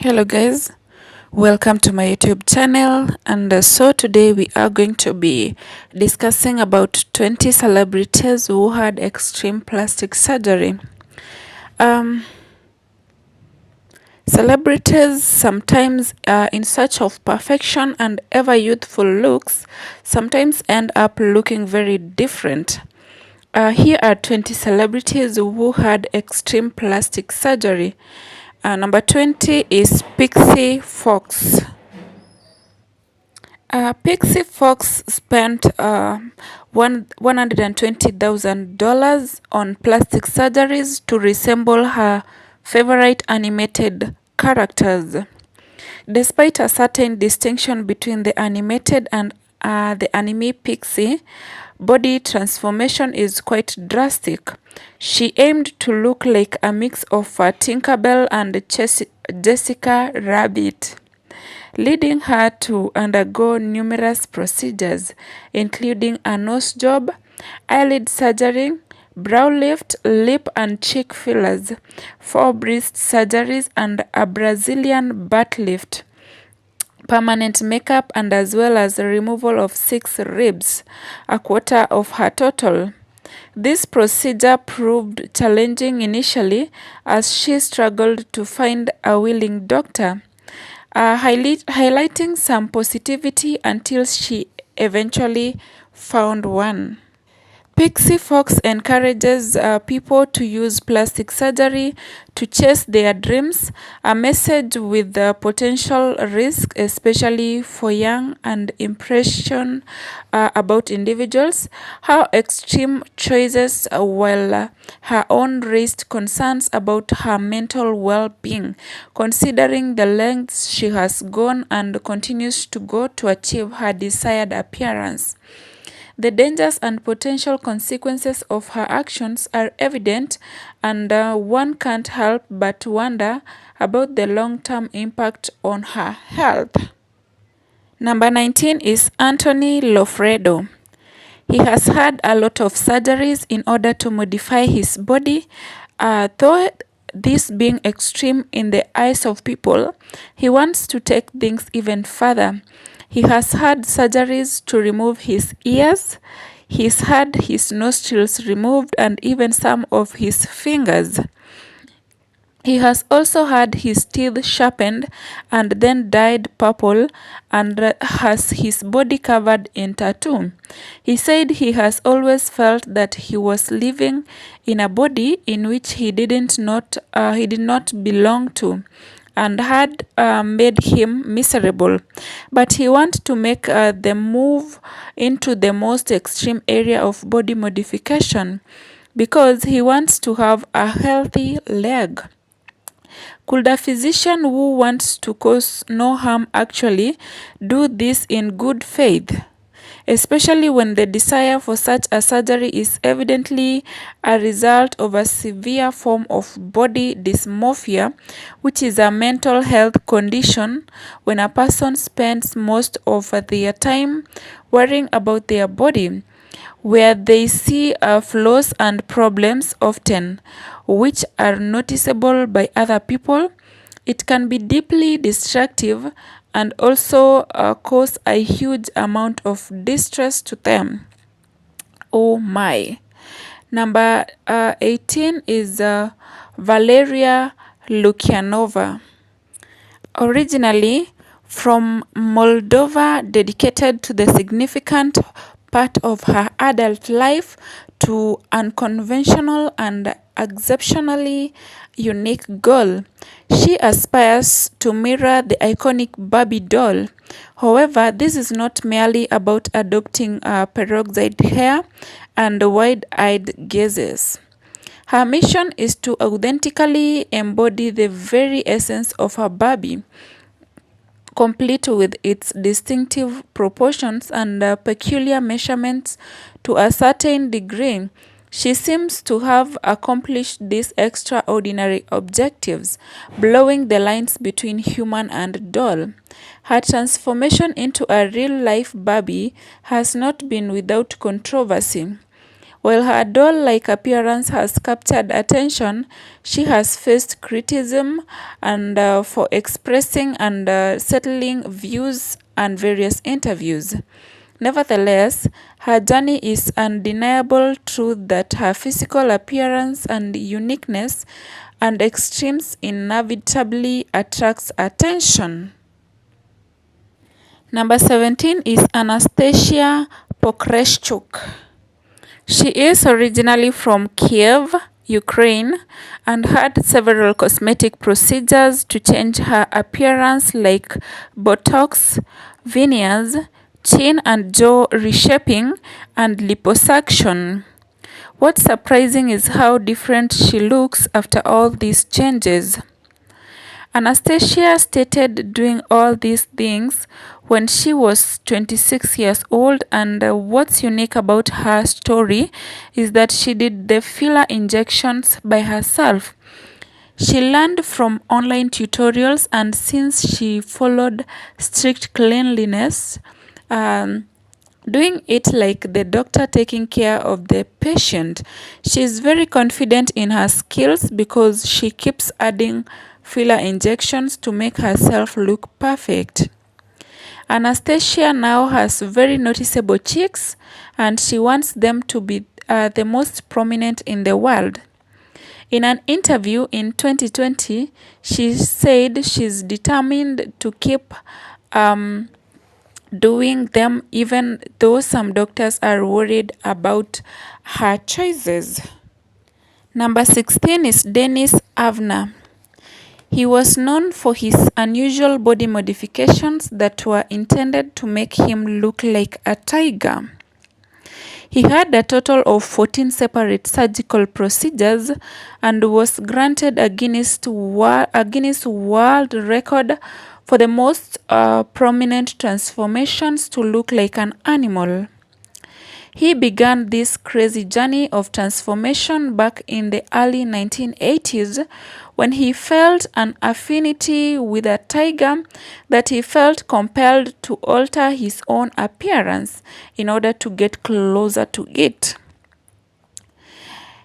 Hello guys, welcome to my YouTube channel. And today we are going to be discussing about 20 celebrities who had extreme plastic surgery. um Celebrities sometimes are in search of perfection, and ever youthful looks sometimes end up looking very different. Here are 20 celebrities who had extreme plastic surgery. Number 20 is Pixie Fox. Pixie Fox spent $120,000 on plastic surgeries to resemble her favorite animated characters. Despite a certain distinction between the animated and the anime Pixie, body transformation is quite drastic. She aimed to look like a mix of Tinkerbell and Jessica Rabbit, leading her to undergo numerous procedures, including a nose job, eyelid surgery, brow lift, lip and cheek fillers, 4 breast surgeries, and a Brazilian butt lift, permanent makeup, and as well as the removal of 6 ribs, a quarter of her total. This procedure proved challenging initially as she struggled to find a willing doctor, highlighting some positivity until she eventually found one. Pixie Fox encourages people to use plastic surgery to chase their dreams, a message with the potential risk, especially for young and impression about individuals. Her extreme choices, while her own raised concerns about her mental well-being, considering the lengths she has gone and continues to go to achieve her desired appearance. The dangers and potential consequences of her actions are evident, and one can't help but wonder about the long-term impact on her health. Number 19 is Anthony Lofredo. He has had a lot of surgeries in order to modify his body, though this being extreme in the eyes of people, he wants to take things even further. He has had surgeries to remove his ears, he's had his nostrils removed, and even some of his fingers. He has also had his teeth sharpened and then dyed purple, and has his body covered in tattoo. He said he has always felt that he was living in a body in which he did not belong to, and had made him miserable. But he wants to make the move into the most extreme area of body modification because he wants to have a healthy leg. Could a physician who wants to cause no harm actually do this in good faith? Especially when the desire for such a surgery is evidently a result of a severe form of body dysmorphia, which is a mental health condition when a person spends most of their time worrying about their body, where they see flaws and problems often, which are noticeable by other people. It can be deeply destructive and also cause a huge amount of distress to them. Oh my. Number 18 is Valeria Lukyanova. Originally from Moldova, dedicated to the significant part of her adult life to unconventional and exceptionally unique goal. She aspires to mirror the iconic Barbie doll. However, this is not merely about adopting peroxide hair and wide-eyed gazes. Her mission is to authentically embody the very essence of her Barbie, complete with its distinctive proportions and peculiar measurements. To a certain degree, she seems to have accomplished these extraordinary objectives, blurring the lines between human and doll. Her transformation into a real-life Barbie has not been without controversy. While her doll-like appearance has captured attention, she has faced criticism and for expressing and settling views and various interviews. Nevertheless, her journey is undeniable truth that her physical appearance and uniqueness and extremes inevitably attracts attention. Number 17 is Anastasia Pokreshchuk. She is originally from Kiev, Ukraine, and had several cosmetic procedures to change her appearance like Botox, veneers, chin and jaw reshaping, and liposuction. What's surprising is how different she looks after all these changes. Anastasia started doing all these things when she was 26 years old, and what's unique about her story is that she did the filler injections by herself. She learned from online tutorials, and since she followed strict cleanliness, doing it like the doctor taking care of the patient, she is very confident in her skills because she keeps adding filler injections to make herself look perfect. Anastasia now has very noticeable cheeks, and she wants them to be the most prominent in the world. In an interview in 2020, she said she's determined to keep doing them even though some doctors are worried about her choices. Number 16 is Denis Avner. He was known for his unusual body modifications that were intended to make him look like a tiger. He had a total of 14 separate surgical procedures and was granted a Guinness World Record for the most prominent transformations to look like an animal. He began this crazy journey of transformation back in the early 1980s when he felt an affinity with a tiger that he felt compelled to alter his own appearance in order to get closer to it.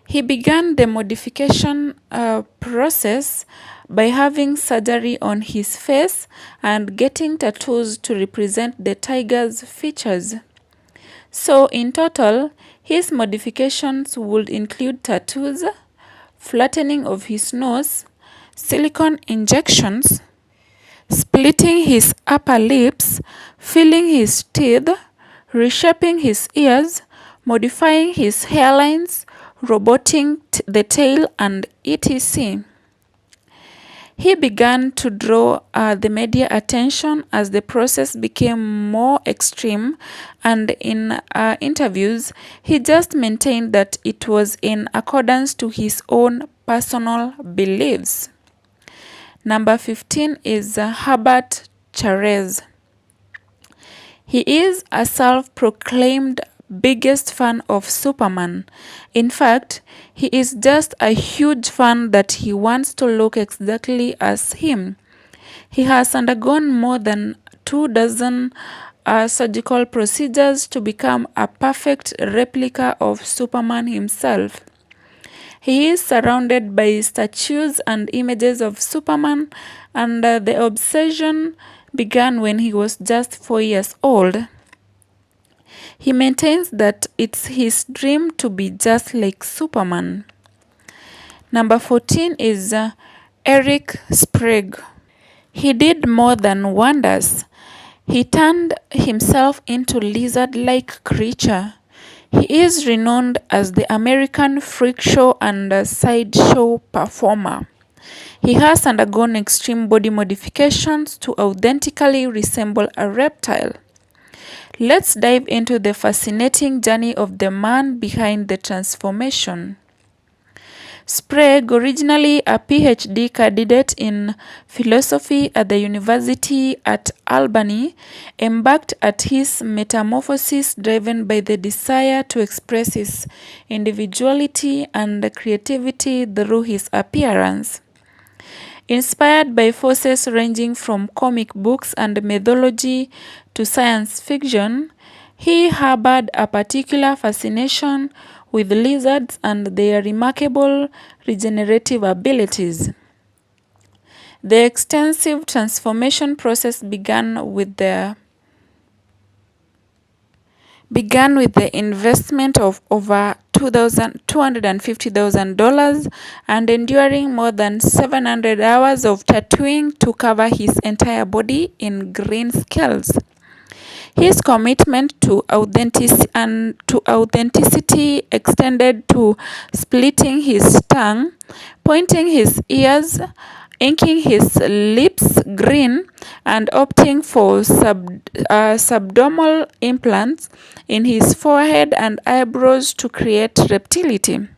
He began the modification process by having surgery on his face and getting tattoos to represent the tiger's features. So in total, his modifications would include tattoos, flattening of his nose, silicone injections, splitting his upper lips, filling his teeth, reshaping his ears, modifying his hairlines, roboting the tail, and etc. He began to draw the media attention as the process became more extreme, and in interviews, he just maintained that it was in accordance to his own personal beliefs. Number 15 is Herbert Charez. He is a self-proclaimed biggest fan of Superman. In fact, he is just a huge fan that he wants to look exactly as him. He has undergone more than 24 surgical procedures to become a perfect replica of Superman himself. He is surrounded by statues and images of Superman, and the obsession began when he was just 4 years old. He maintains that it's his dream to be just like Superman. Number 14 is Eric Sprague. He did more than wonders. He turned himself into lizard-like creature. He is renowned as the American freak show and sideshow performer. He has undergone extreme body modifications to authentically resemble a reptile. Let's dive into the fascinating journey of the man behind the transformation. Sprague, originally a PhD candidate in philosophy at the University at Albany, embarked at his metamorphosis driven by the desire to express his individuality and creativity through his appearance. Inspired by forces ranging from comic books and mythology to science fiction, he harbored a particular fascination with lizards and their remarkable regenerative abilities. The extensive transformation process began with the investment of over $250,000 and enduring more than 700 hours of tattooing to cover his entire body in green scales. His commitment to authenticity extended to splitting his tongue, pointing his ears, inking his lips green, and opting for subdermal implants in his forehead and eyebrows to create reptility.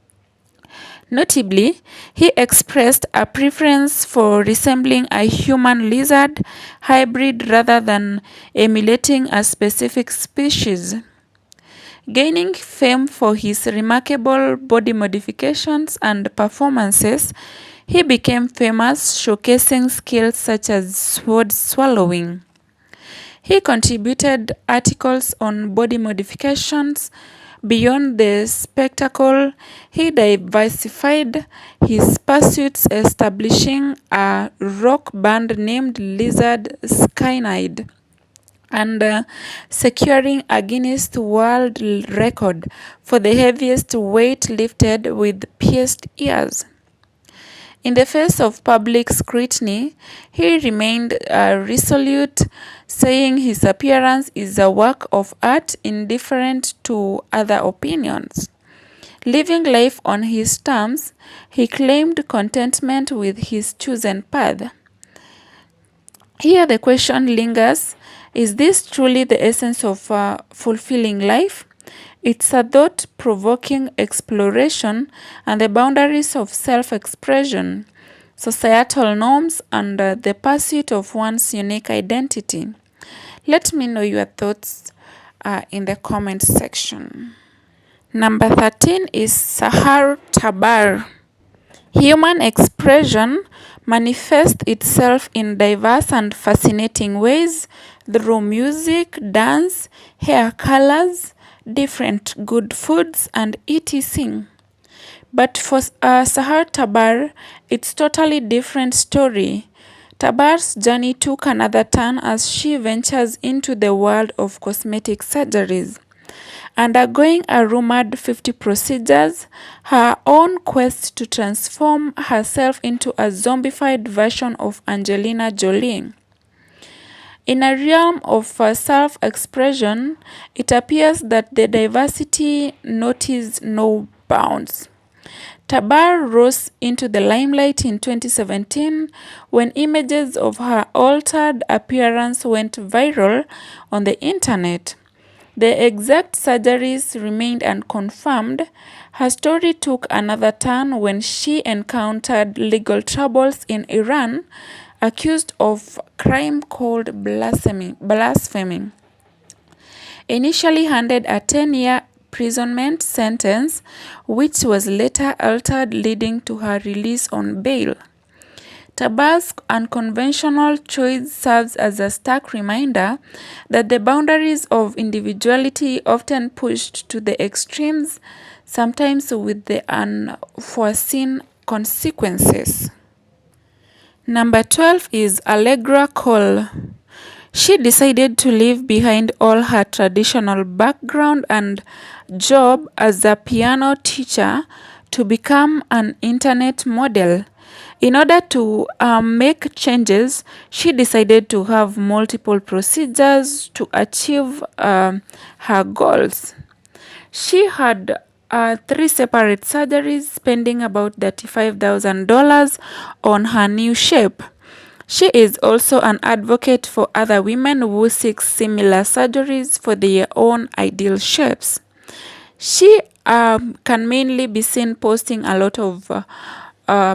Notably, he expressed a preference for resembling a human lizard hybrid rather than emulating a specific species. Gaining fame for his remarkable body modifications and performances, he became famous showcasing skills such as sword swallowing. He contributed articles on body modifications. Beyond the spectacle, he diversified his pursuits, establishing a rock band named Lizard Skynyrd and securing a Guinness World Record for the heaviest weight lifted with pierced ears. In the face of public scrutiny, he remained resolute, saying his appearance is a work of art indifferent to other opinions. Living life on his terms, he claimed contentment with his chosen path. Here the question lingers, is this truly the essence of a fulfilling life? It's a thought-provoking exploration and the boundaries of self-expression, societal norms, and the pursuit of one's unique identity. Let me know your thoughts in the comment section. Number 13 is Sahar Tabar. Human expression manifests itself in diverse and fascinating ways through music, dance, hair colors, different good foods, and etc. But for Sahar Tabar, it's totally different story. Tabar's journey took another turn as she ventures into the world of cosmetic surgeries. Undergoing a rumored 50 procedures, her own quest to transform herself into a zombified version of Angelina Jolie. In a realm of self-expression, it appears that the diversity notices no bounds. Tabar rose into the limelight in 2017 when images of her altered appearance went viral on the internet. The exact surgeries remained unconfirmed. Her story took another turn when she encountered legal troubles in Iran, accused of a crime called blasphemy. Initially handed a 10-year imprisonment sentence, which was later altered, leading to her release on bail. Tabar's unconventional choice serves as a stark reminder that the boundaries of individuality often pushed to the extremes, sometimes with the unforeseen consequences. Number 12 is Allegra Cole. She decided to leave behind all her traditional background and job as a piano teacher to become an internet model. In order to make changes, she decided to have multiple procedures to achieve her goals. She had 3 separate surgeries, spending about $35,000 on her new shape. She is also an advocate for other women who seek similar surgeries for their own ideal shapes. She can mainly be seen posting a lot of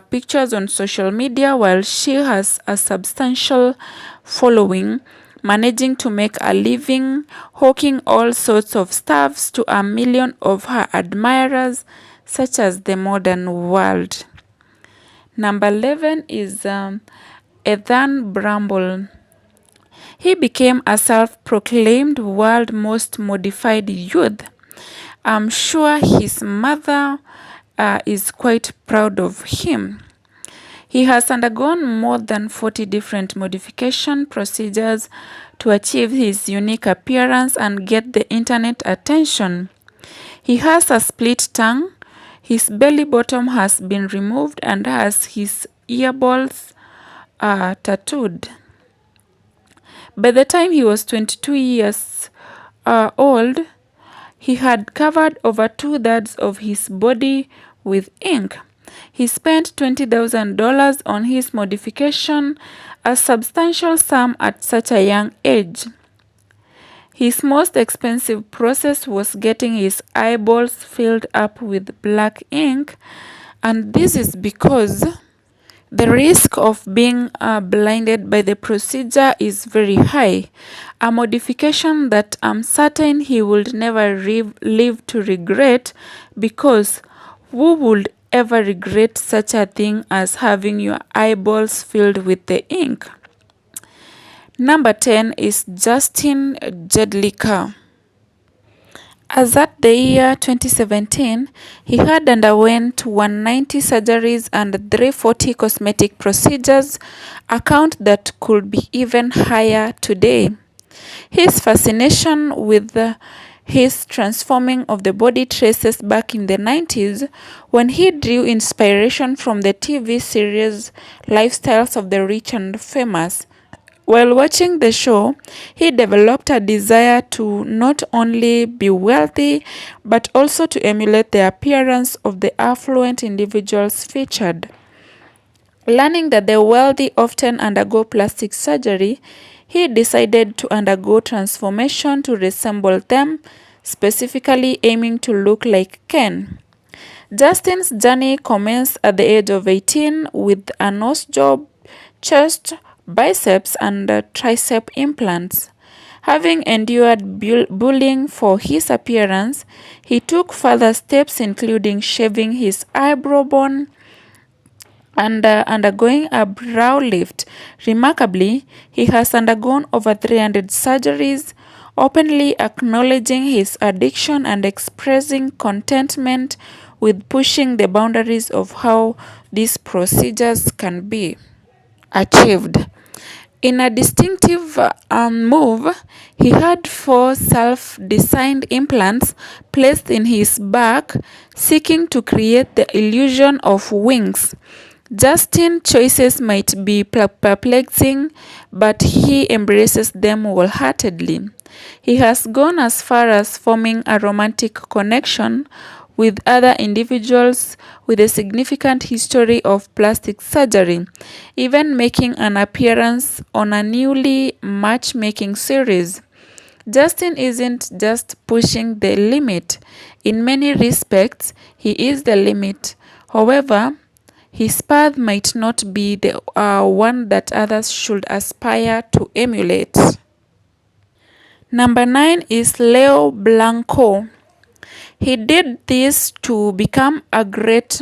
pictures on social media, while she has a substantial following, managing to make a living hawking all sorts of stuffs to a million of her admirers, such as the modern world. Number 11 is Ethan Bramble. He became a self-proclaimed world most modified youth. I'm sure his mother is quite proud of him. He has undergone more than 40 different modification procedures to achieve his unique appearance and get the internet attention. He has a split tongue, his belly bottom has been removed, and has his earballs tattooed. By the time he was 22 years old, he had covered over 2/3 of his body with ink. He spent $20,000 on his modification, a substantial sum at such a young age. His most expensive process was getting his eyeballs filled up with black ink, and this is because the risk of being blinded by the procedure is very high, a modification that I'm certain he would never live to regret, because who would ever regret such a thing as having your eyeballs filled with the ink? Number 10 is Justin Jedlicka. As at the year 2017, he had underwent 190 surgeries and 340 cosmetic procedures, a count that could be even higher today. His fascination with his transforming of the body traces back in the 90s, when he drew inspiration from the TV series Lifestyles of the Rich and Famous. While watching the show, he developed a desire to not only be wealthy, but also to emulate the appearance of the affluent individuals featured. Learning that the wealthy often undergo plastic surgery, he decided to undergo transformation to resemble them, specifically aiming to look like Ken. Justin's journey commenced at the age of 18 with a nose job, chest, biceps, and tricep implants. Having endured bullying for his appearance, he took further steps, including shaving his eyebrow bone and undergoing a brow lift. Remarkably, he has undergone over 300 surgeries, openly acknowledging his addiction and expressing contentment with pushing the boundaries of how these procedures can be achieved. In a distinctive move, he had 4 self-designed implants placed in his back, seeking to create the illusion of wings. Justin's choices might be perplexing, but he embraces them wholeheartedly. He has gone as far as forming a romantic connection with other individuals with a significant history of plastic surgery, even making an appearance on a newly matchmaking series. Justin isn't just pushing the limit. In many respects, he is the limit. However, his path might not be the one that others should aspire to emulate. Number 9 is Leo Blanco. He did this to become a great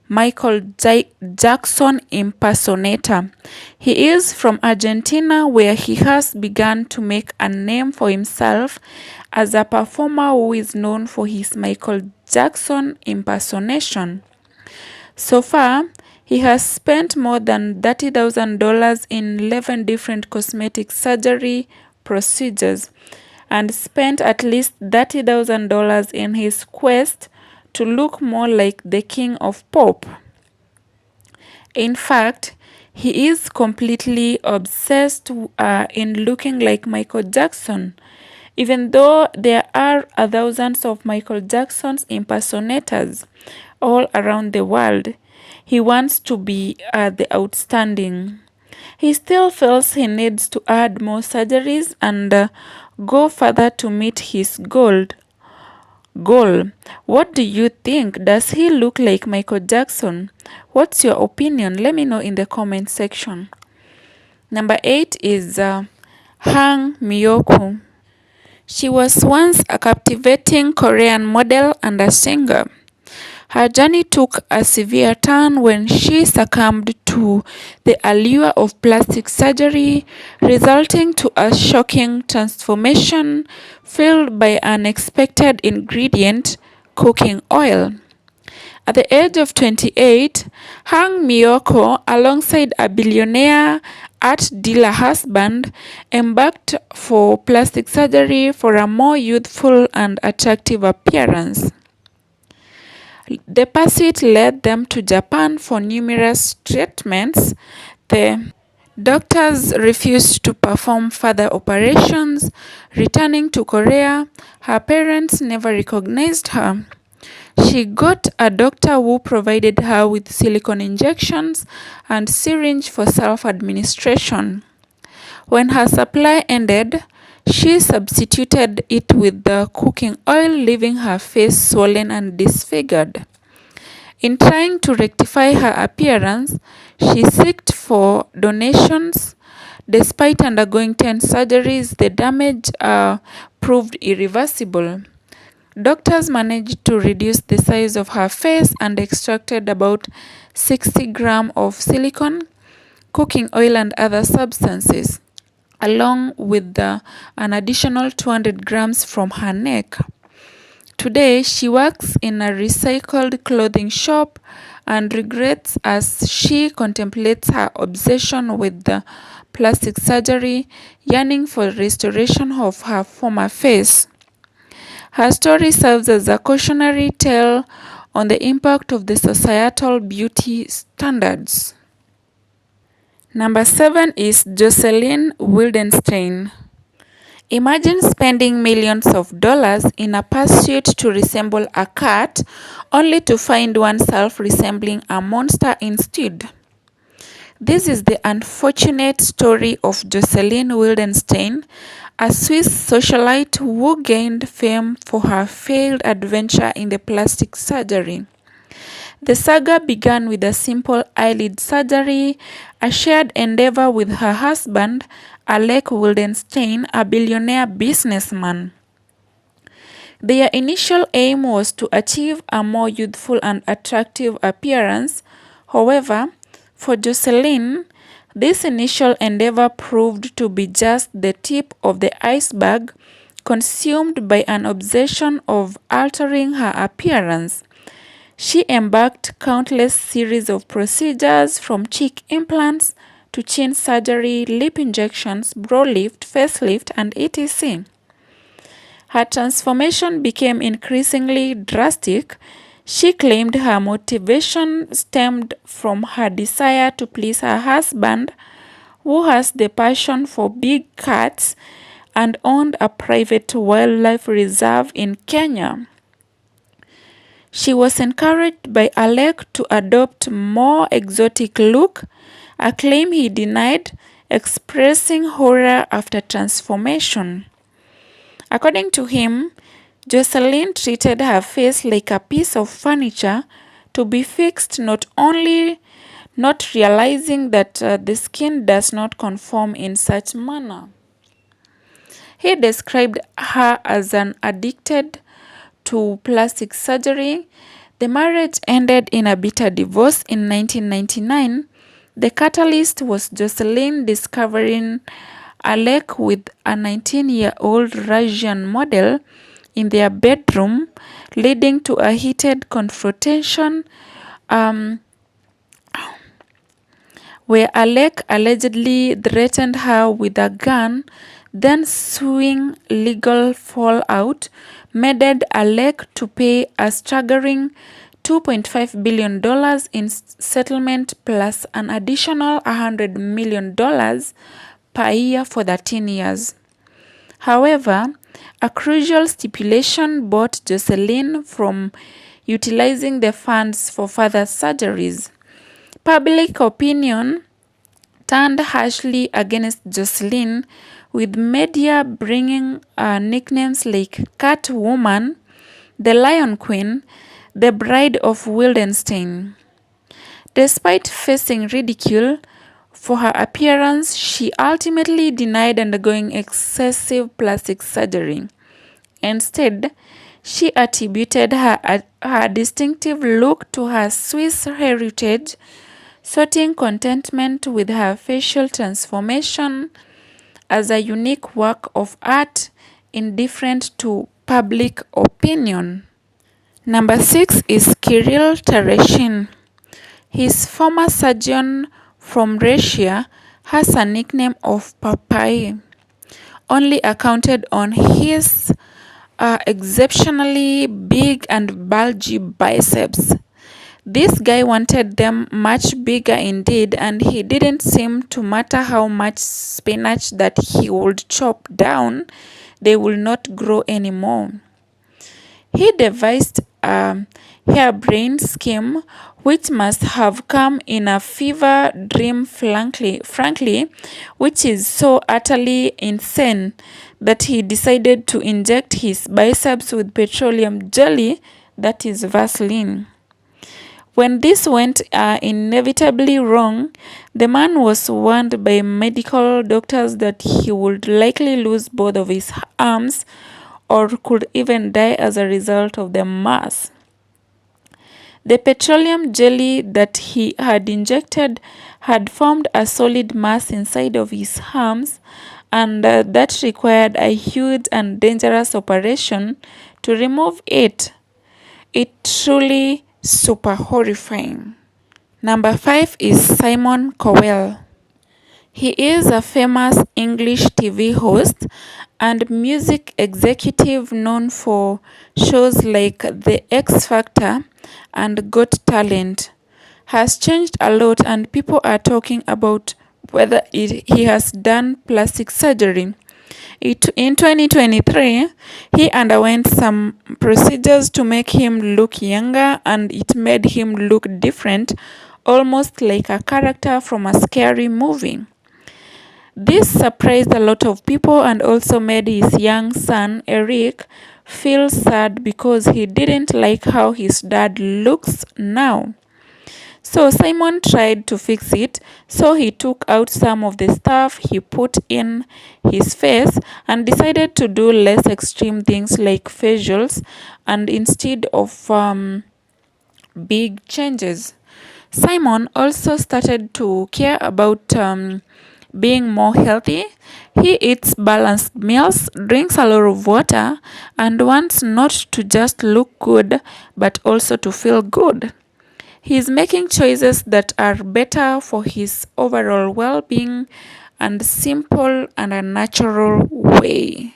Michael Jackson impersonator. He is from Argentina, where he has begun to make a name for himself as a performer who is known for his Michael Jackson impersonation. So far, he has spent more than $30,000 in 11 different cosmetic surgery procedures, and spent at least $30,000 in his quest to look more like the king of pop. In fact, he is completely obsessed in looking like Michael Jackson. Even though there are thousands of Michael Jackson's impersonators all around the world, he wants to be the outstanding. He still feels he needs to add more surgeries and go further to meet his goal. What do you think? Does he look like Michael Jackson? What's your opinion? Let me know in the comment section. Number 8 is Hang Myoku. She was once a captivating Korean model and a singer. Her journey took a severe turn when she succumbed to the allure of plastic surgery, resulting to a shocking transformation fueled by an unexpected ingredient, cooking oil. At the age of 28, Hang Miyoko, alongside a billionaire art dealer husband, embarked for plastic surgery for a more youthful and attractive appearance. The pursuit led them to Japan for numerous treatments. The doctors refused to perform further operations. Returning to Korea, her parents never recognized her. She got a doctor who provided her with silicone injections and syringe for self-administration. When her supply ended, she substituted it with the cooking oil, leaving her face swollen and disfigured. In trying to rectify her appearance, she sought for donations. Despite undergoing 10 surgeries, the damage proved irreversible. Doctors managed to reduce the size of her face and extracted about 60 grams of silicone, cooking oil, and other substances, along with an additional 200 grams from her neck. Today, she works in a recycled clothing shop and regrets as she contemplates her obsession with the plastic surgery, yearning for restoration of her former face. Her story serves as a cautionary tale on the impact of the societal beauty standards. Number 7 is Jocelyn Wildenstein. Imagine spending millions of dollars in a pursuit to resemble a cat, only to find oneself resembling a monster instead. This is the unfortunate story of Jocelyn Wildenstein, a Swiss socialite who gained fame for her failed adventure in the plastic surgery. The saga began with a simple eyelid surgery, a shared endeavor with her husband, Alec Wildenstein, a billionaire businessman. Their initial aim was to achieve a more youthful and attractive appearance. However, for Jocelyn, this initial endeavor proved to be just the tip of the iceberg, consumed by an obsession of altering her appearance. She embarked countless series of procedures, from cheek implants to chin surgery, lip injections, brow lift, facelift, and etc. Her transformation became increasingly drastic. She claimed her motivation stemmed from her desire to please her husband, who has the passion for big cats and owned a private wildlife reserve in Kenya. She was encouraged by Alec to adopt a more exotic look, a claim he denied, expressing horror after transformation. According to him, Jocelyn treated her face like a piece of furniture to be fixed, not realizing that the skin does not conform in such manner. He described her as an addicted to plastic surgery. The marriage ended in a bitter divorce in 1999. The catalyst was Jocelyn discovering Alec with a 19-year-old Russian model in their bedroom, leading to a heated confrontation where Alec allegedly threatened her with a gun. Then suing legal fallout made Alec to pay a staggering $2.5 billion in settlement, plus an additional $100 million per year for 13 years. However, a crucial stipulation bought Jocelyn from utilizing the funds for further surgeries. Public opinion turned harshly against Jocelyn, with media bringing nicknames like Catwoman, the Lion Queen, the Bride of Wildenstein. Despite facing ridicule for her appearance, she ultimately denied undergoing excessive plastic surgery. Instead, she attributed her distinctive look to her Swiss heritage, citing contentment with her facial transformation as a unique work of art indifferent to public opinion. Number 6 is Kirill Tereshin. His former surgeon from Russia has a nickname of Popeye, only accounted on his exceptionally big and bulgy biceps. This guy wanted them much bigger indeed, and he didn't seem to matter how much spinach that he would chop down, they would not grow anymore. He devised a harebrained scheme which must have come in a fever dream, frankly, which is so utterly insane that he decided to inject his biceps with petroleum jelly, that is Vaseline. When this went inevitably wrong, the man was warned by medical doctors that he would likely lose both of his arms or could even die as a result of the mass. The petroleum jelly that he had injected had formed a solid mass inside of his arms, and that required a huge and dangerous operation to remove it. It truly super horrifying. Number 5 is Simon Cowell. He is a famous English TV host and music executive known for shows like The X Factor and Got Talent. Has changed a lot, and people are talking about whether he has done plastic surgery. In 2023, he underwent some procedures to make him look younger, and it made him look different, almost like a character from a scary movie. This surprised a lot of people and also made his young son, Eric, feel sad because he didn't like how his dad looks now. So Simon tried to fix it, so he took out some of the stuff he put in his face and decided to do less extreme things like facials, and instead of big changes. Simon also started to care about being more healthy. He eats balanced meals, drinks a lot of water, and wants not to just look good but also to feel good. He is making choices that are better for his overall well-being and simple and a natural way.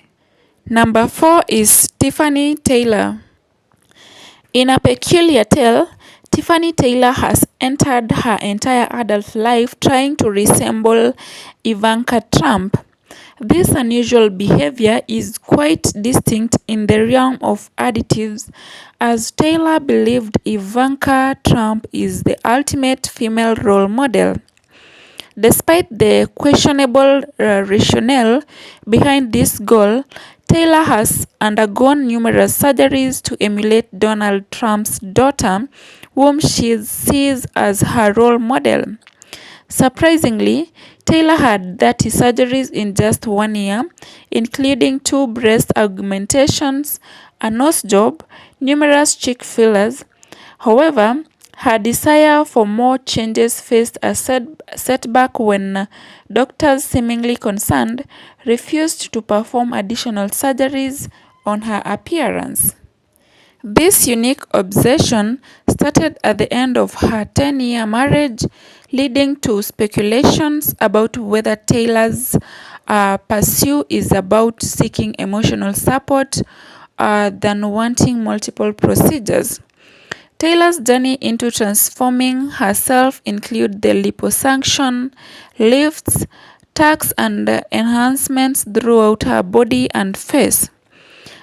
Number 4 is Tiffany Taylor. In a peculiar tale, Tiffany Taylor has entered her entire adult life trying to resemble Ivanka Trump. This unusual behavior is quite distinct in the realm of additives, as Taylor believed Ivanka Trump is the ultimate female role model. Despite the questionable rationale behind this goal, Taylor has undergone numerous surgeries to emulate Donald Trump's daughter, whom she sees as her role model. Surprisingly, Taylor had 30 surgeries in just 1 year, including 2 breast augmentations, a nose job, numerous cheek fillers. However, her desire for more changes faced a setback when doctors, seemingly concerned, refused to perform additional surgeries on her appearance. This unique obsession started at the end of her 10-year marriage, leading to speculations about whether Taylor's pursuit is about seeking emotional support than wanting multiple procedures. Taylor's journey into transforming herself include the liposuction, lifts, tucks, and enhancements throughout her body and face.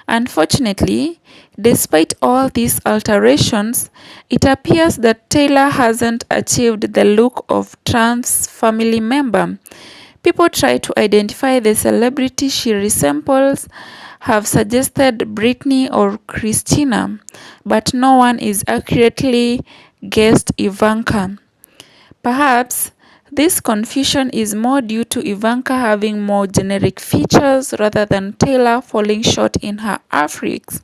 Unfortunately, despite all these alterations, it appears that Taylor hasn't achieved the look of Trump's family member. People try to identify the celebrity she resembles, have suggested Britney or Christina, but no one is accurately guessed Ivanka. Perhaps this confusion is more due to Ivanka having more generic features rather than Taylor falling short in her affix.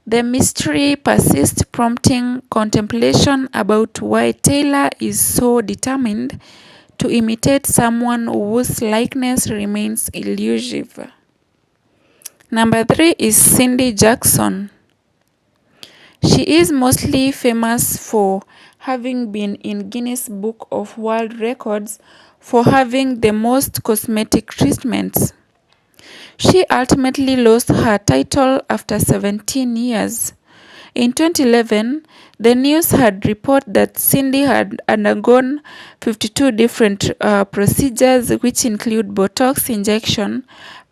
The mystery persists, prompting contemplation about why Taylor is so determined to imitate someone whose likeness remains elusive. Number 3 is Cindy Jackson. She is mostly famous for having been in Guinness Book of World Records for having the most cosmetic treatments. She ultimately lost her title after 17 years. In 2011, the news had reported that Cindy had undergone 52 different procedures, which include Botox injection,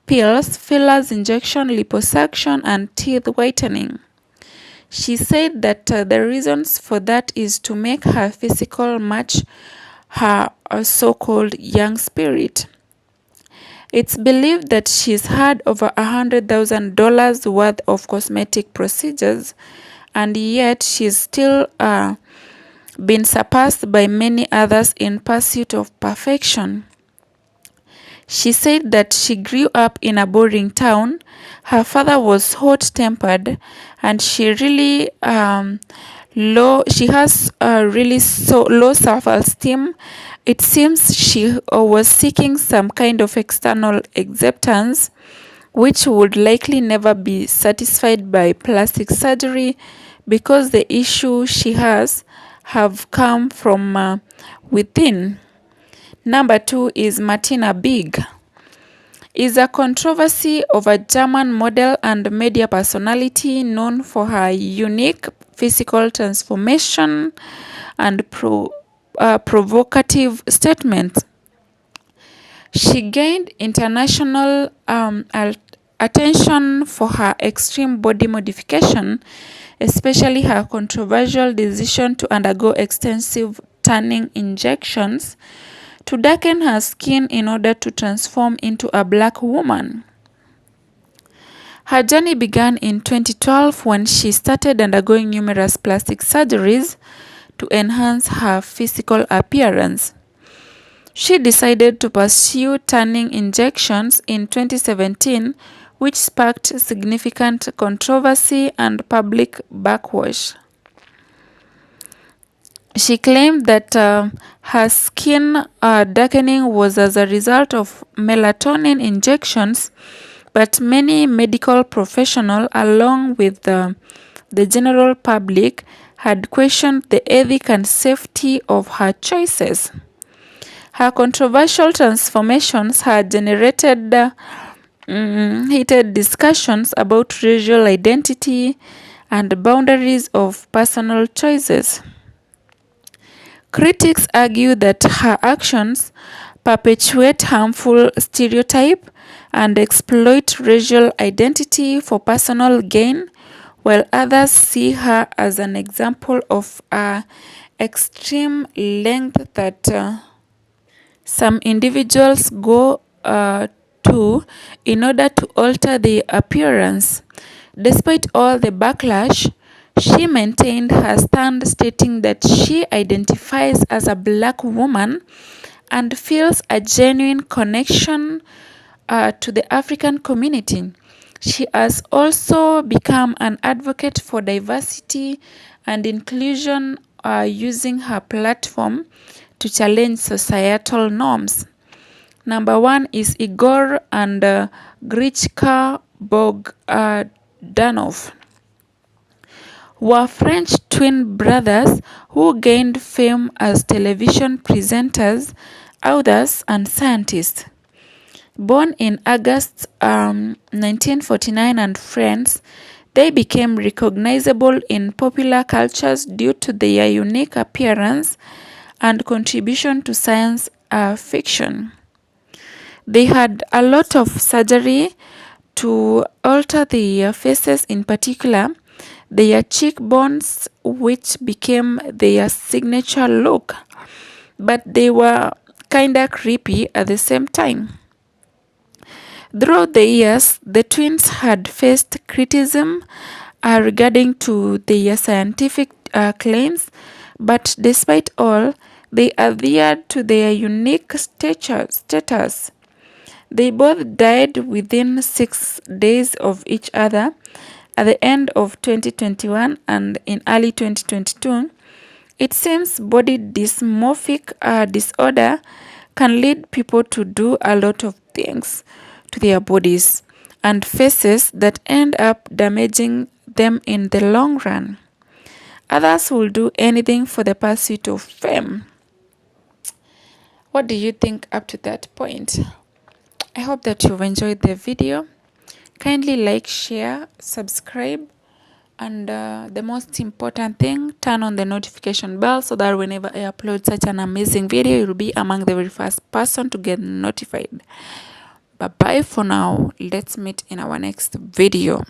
pills, fillers injection, liposuction, and teeth whitening. She said that the reasons for that is to make her physical match her so-called young spirit. It's believed that she's had over $100,000 worth of cosmetic procedures, and yet she's still been surpassed by many others in pursuit of perfection. She said that she grew up in a boring town. Her father was hot-tempered, and she has really so low self-esteem. It seems she was seeking some kind of external acceptance, which would likely never be satisfied by plastic surgery, because the issue she has have come from within. Number 2 is Martina Big. Is a controversy of a German model and media personality known for her unique physical transformation and provocative statements. She gained international attention for her extreme body modification, especially her controversial decision to undergo extensive tanning injections to darken her skin in order to transform into a black woman. Her journey began in 2012 when she started undergoing numerous plastic surgeries to enhance her physical appearance. She decided to pursue tanning injections in 2017, which sparked significant controversy and public backlash. She claimed that her skin darkening was as a result of melatonin injections, but many medical professionals, along with the general public, had questioned the ethics and safety of her choices. Her controversial transformations had generated heated discussions about racial identity and boundaries of personal choices. Critics argue that her actions perpetuate harmful stereotypes and exploit racial identity for personal gain, while others see her as an example of extreme length that some individuals go to in order to alter their appearance. Despite all the backlash, she maintained her stand, stating that she identifies as a black woman and feels a genuine connection to the African community. She has also become an advocate for diversity and inclusion, using her platform to challenge societal norms. Number 1 is Igor and Grichka Bogdanov, were French twin brothers who gained fame as television presenters, authors, and scientists. Born in August 1949 in France, they became recognizable in popular cultures due to their unique appearance and contribution to science fiction. They had a lot of surgery to alter their faces, in particular their cheekbones, which became their signature look, but they were kinda creepy at the same time. Throughout the years, the twins had faced criticism regarding to their scientific claims, but despite all, they adhered to their unique status. They both died within 6 days of each other, at the end of 2021 and in early 2022, it seems body dysmorphic disorder can lead people to do a lot of things to their bodies and faces that end up damaging them in the long run. Others will do anything for the pursuit of fame. What do you think up to that point? I hope that you've enjoyed the video. Kindly like, share, subscribe, and the most important thing, turn on the notification bell so that whenever I upload such an amazing video, you'll be among the very first person to get notified. Bye bye for now. Let's meet in our next video.